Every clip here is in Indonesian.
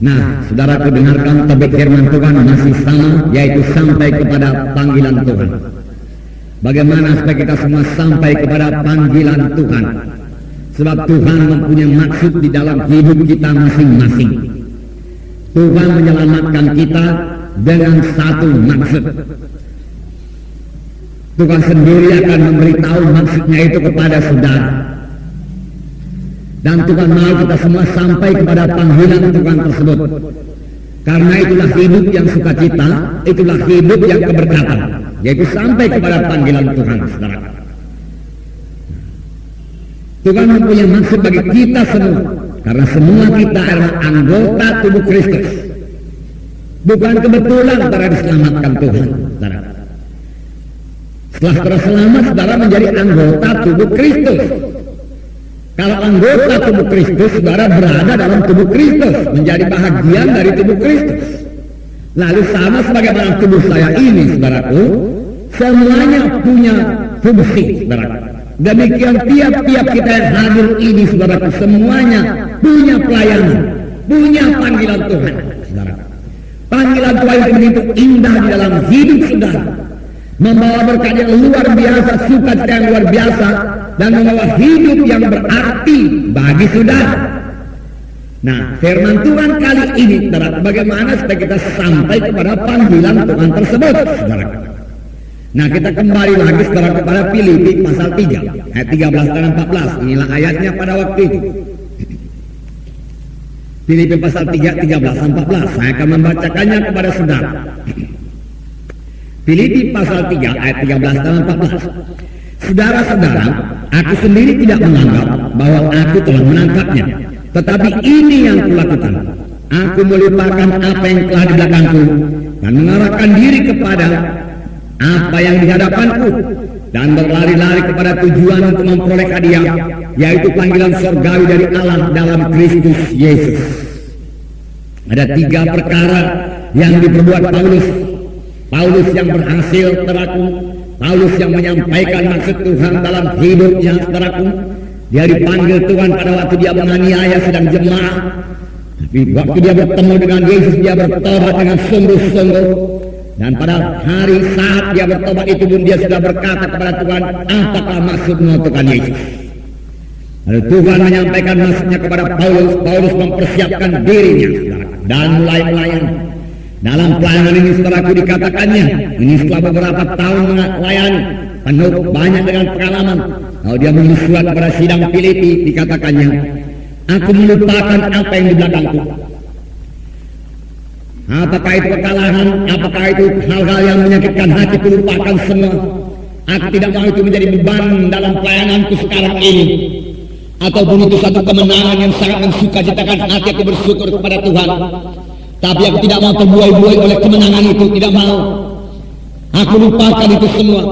Nah, saudaraku dengarkan topik firman Tuhan masih sama, yaitu sampai kepada panggilan Tuhan. Bagaimana supaya kita semua sampai kepada panggilan Tuhan? Sebab Tuhan mempunyai maksud di dalam hidup kita masing-masing. Tuhan menyelamatkan kita dengan satu maksud. Tuhan sendiri akan memberitahu maksudnya itu kepada saudara. Dan Tuhan mau kita semua sampai kepada panggilan Tuhan tersebut. Karena itulah hidup yang sukacita, itulah hidup yang keberkatan, yaitu sampai kepada panggilan Tuhan, saudara. Tuhan mempunyai maksud bagi kita semua, karena semua kita adalah anggota tubuh Kristus. Bukan kebetulan saudara diselamatkan Tuhan, saudara. Setelah terselamat, saudara menjadi anggota tubuh Kristus. Kalau anggota tubuh Kristus, saudara berada dalam tubuh Kristus, menjadi bahagian dari tubuh Kristus. Lalu sama sebagaimana tubuh saya ini, saudaraku, semuanya punya fungsi, saudara. Demikian tiap-tiap kita yang hadir ini, saudaraku, semuanya punya pelayanan, punya panggilan Tuhan, saudara. Panggilan Tuhan itu begitu indah di dalam hidup saudara, membawa berkat yang luar biasa, sukacita yang luar biasa, dan membawa hidup yang berarti bagi saudara. Nah, firman Tuhan kali ini, saudara, bagaimana supaya kita sampai kepada panggilan Tuhan tersebut, saudara. Nah, kita kembali lagi saudara kepada Filipi pasal 3 ayat 13 dan 14. Inilah ayatnya pada waktu itu. Filipi pasal 3 13 dan 14. Saya akan membacakannya kepada saudara. Filipi pasal 3 ayat 13 dan 14. Saudara-saudara, aku sendiri tidak menganggap bahwa aku telah menangkapnya, tetapi ini yang kulakukan. Aku melupakan apa yang telah di belakangku dan mengarahkan diri kepada apa yang di hadapanku, dan berlari-lari kepada tujuan untuk memperoleh hadiah, yaitu panggilan surgawi dari Allah dalam Kristus Yesus. Ada 3 perkara yang diperbuat Paulus. Paulus yang berhasil, saudaraku. Paulus yang menyampaikan maksud Tuhan dalam hidupnya, saudaraku. Dia dipanggil Tuhan pada waktu dia menganiaya sedang jemaah. Tapi waktu dia bertemu dengan Yesus, dia bertobat dengan sungguh-sungguh. Dan pada hari saat dia bertobat itu pun dia sudah berkata kepada Tuhan, apakah maksudmu Tuhan Yesus? Lalu Tuhan menyampaikan maksudnya kepada Paulus. Paulus mempersiapkan dirinya, saudara, dan mulai melayani. Dalam pelayanan ini, saudaraku, dikatakannya, ini setelah beberapa tahun melayani, penuh banyak dengan pengalaman. Lalu dia menulis surat kepada sidang Filipi, dikatakannya, aku melupakan apa yang di belakangku. Apakah itu kekalahan, apakah itu hal-hal yang menyakitkan hati, lupakan semua. Aku tidak mau itu menjadi beban dalam pelayananku sekarang ini. Ataupun itu satu kemenangan yang sangat mensukacitakan hati, aku bersyukur kepada Tuhan. Tapi aku tidak mau terbuai-buai oleh kemenangan itu, tidak mau. Aku lupakan itu semua.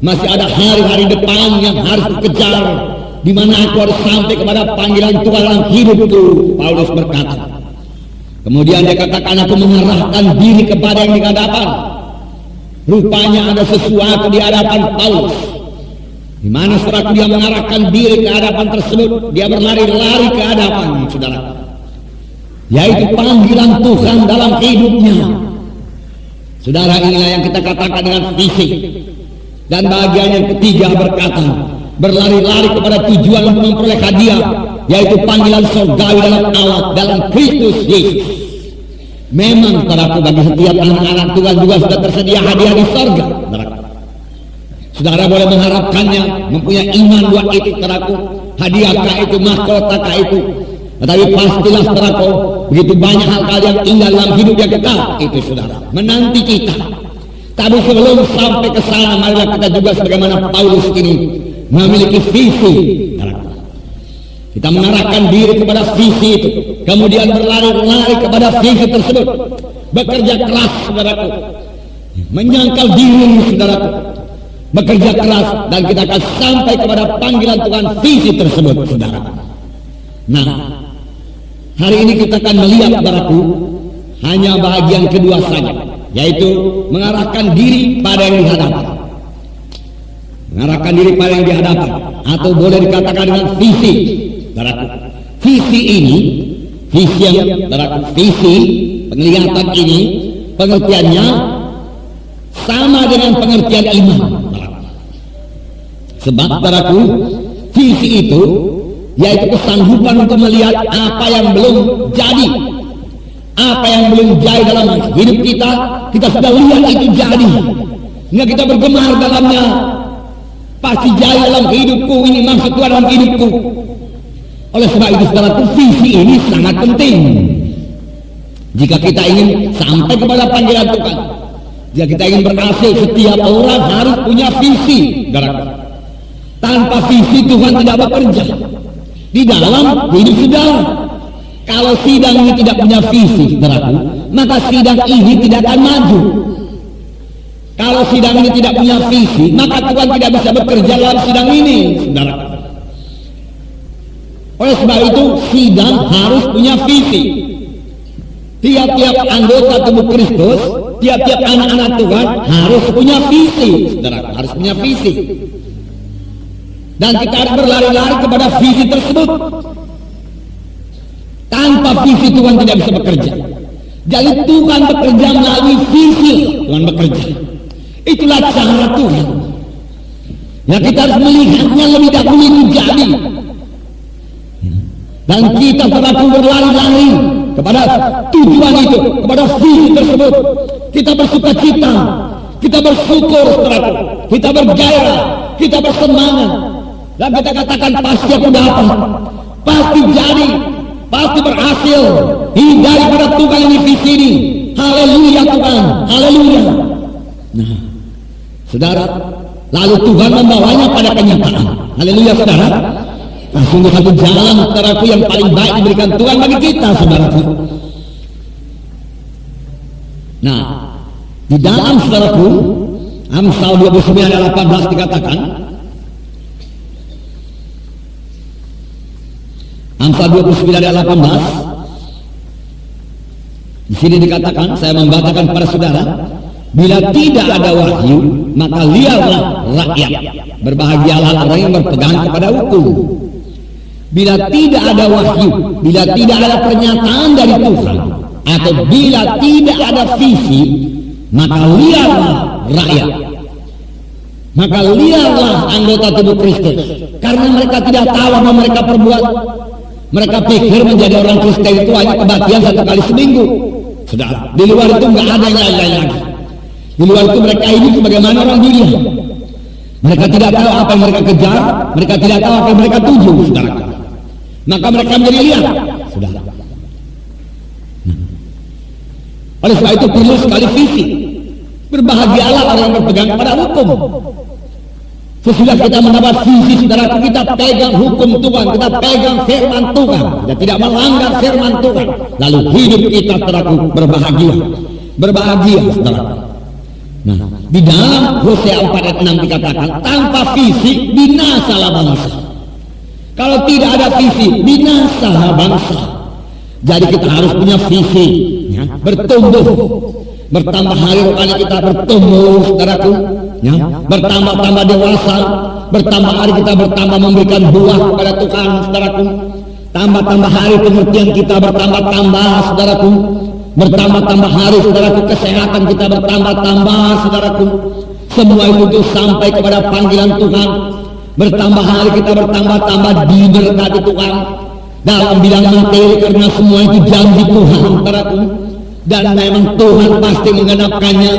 Masih ada hari-hari depan yang harus dikejar, di mana aku harus sampai kepada panggilan Tuhan dalam hidupku. Paulus berkata. Kemudian dia katakan, aku mengarahkan diri kepada yang di hadapan. Rupanya ada sesuatu di hadapan Paulus, di mana saudara dia mengarahkan diri ke hadapan tersebut. Dia berlari-lari ke hadapan, saudara, yaitu panggilan Tuhan dalam hidupnya. Saudara, inilah yang kita katakan dengan visi. Dan bagian yang ketiga berkata, berlari-lari kepada tujuan untuk memperoleh hadiah, yaitu panggilan surgawi dalam Allah, dalam Kristus Yesus. Memang saudaraku, bagi setiap anak-anak Tuhan juga sudah tersedia hadiah di surga. Saudara boleh mengharapkannya, mempunyai iman buat itu, saudaraku. Hadiahkah itu, mahkotakah itu? Tetapi pastilah, saudaraku, begitu banyak hal-hal yang indah dalam hidup yang kekal itu, saudara, menanti kita. Tapi sebelum sampai ke sana, marilah kita juga sebagaimana Paulus ini memiliki visi. Kita mengarahkan diri kepada visi itu, kemudian berlari-lari kepada visi tersebut, bekerja keras, saudaraku, menyangkal diri, saudaraku, bekerja keras, dan kita akan sampai kepada panggilan Tuhan visi tersebut, saudara. Nah, hari ini kita akan melihat, saudaraku, hanya bagian kedua saja, yaitu mengarahkan diri pada yang dihadapan. Mengarahkan diri pada yang dihadapan, atau boleh dikatakan dengan visi. Saudaraku, visi ini Visi yang visi penglihatan ini pengertiannya sama dengan pengertian iman. Sebab saudaraku, visi itu yaitu kesanggupan untuk melihat apa yang belum jadi, apa yang belum jadi dalam hidup kita. Kita sudah lihat itu jadi, nggak kita bergemar dalamnya. Pasti jadi dalam hidupku, ini maksud Tuhan dalam hidupku. Oleh sebab itu saudaraku, visi ini sangat penting jika kita ingin sampai kepada panggilan Tuhan. Jika kita ingin berhasil, setiap orang harus punya visi, saudaraku. Tanpa visi Tuhan tidak bekerja di dalam hidup saudara. Kalau sidang ini tidak punya visi, saudaraku, maka sidang ini tidak akan maju. Kalau sidang ini tidak punya visi, maka Tuhan tidak bisa bekerja dalam sidang ini, saudaraku. Oleh sebab itu, sidang harus punya visi. Tiap-tiap anggota tubuh Kristus, tiap-tiap anak-anak Tuhan harus punya visi, saudaraku, harus punya visi. Dan kita harus berlari-lari kepada visi tersebut. Tanpa visi Tuhan tidak bisa bekerja. Jadi Tuhan bekerja melalui visi. Tuhan bekerja. Itulah cara Tuhan. Ya, kita harus melihatnya lebih dahulu itu jadi. Dan kita selalu berlari-lari kepada tujuan itu, kepada visi tersebut. Kita bersuka cita, kita bersyukur, kita bergairah, kita bersemangat. Dan kita katakan pasti aku dapat, pasti jadi, pasti berhasil. Ini daripada Tuhan ini visi ini. Haleluya Tuhan, haleluya. Nah, saudara, lalu Tuhan membawanya pada kenyataan. Haleluya saudara. Nah, sungguh satu jalan saudaraku yang paling baik diberikan Tuhan bagi kita, saudaraku. Nah, di dalam saudaraku, Amsal 29 ayat 18 dikatakan, Amsal 29 ayat 18, di sini dikatakan, saya membacakan kepada saudara, bila tidak ada wahyu, maka liarlah rakyat. Berbahagialah orang yang berpegang kepada hukum. Bila tidak ada wahyu, bila tidak ada pernyataan dari Tuhan, atau bila tidak ada visi, maka liarlah rakyat. Maka liarlah anggota tubuh Kristus. Karena mereka tidak tahu apa mereka perbuat. Mereka pikir menjadi orang Kristen itu hanya kebaktian 1 kali seminggu. Sudah, di luar itu nggak ada yang lain-lain lagi. Di luar itu mereka hidup sebagaimana orang dunia. Mereka tidak tahu apa yang mereka kejar, mereka tidak tahu apa yang mereka tuju, saudara. Maka mereka menjadi liar, sudah. Oleh sebab itu perlu sekali visi. Berbahagialah orang yang berpegang pada hukum. Sesudah kita mendapat visi, saudara, kita pegang hukum Tuhan, kita pegang firman Tuhan, kita tidak melanggar firman Tuhan. Lalu hidup kita, saudara, berbahagia, berbahagia, saudara. Nah, di dalam Hosea 4 ayat 6 dikatakan, tanpa visi binasalah bangsa. Kalau tidak ada visi, binasalah bangsa. Jadi kita harus punya visi, ya, bertumbuh, bertambah hari rohani kita bertumbuh, saudaraku, ya, bertambah-tambah dewasa, bertambah hari kita bertambah memberikan buah kepada Tuhan, saudaraku. Tambah-tambah hari pengertian kita bertambah-tambah, saudaraku. Bertambah-tambah hari, saudaraku, kesehatan kita bertambah-tambah, saudaraku. Semua itu sampai kepada panggilan Tuhan. Bertambah hari kita bertambah-tambah diberkati Tuhan dalam bidang materi, karena semua itu janji Tuhan, saudaraku. Dan memang Tuhan pasti menggenapkannya.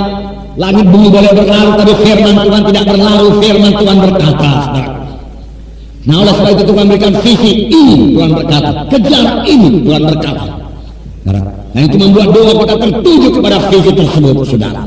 Langit bumi boleh berlalu, tapi firman Tuhan tidak berlalu. Firman Tuhan berkata, saudaraku. Nah, oleh sebab itu Tuhan berikan visi ini, Tuhan berkata, kejar ini, Tuhan berkata. Nah, itu membuat doa kita tertuju kepada visi tersebut, saudara.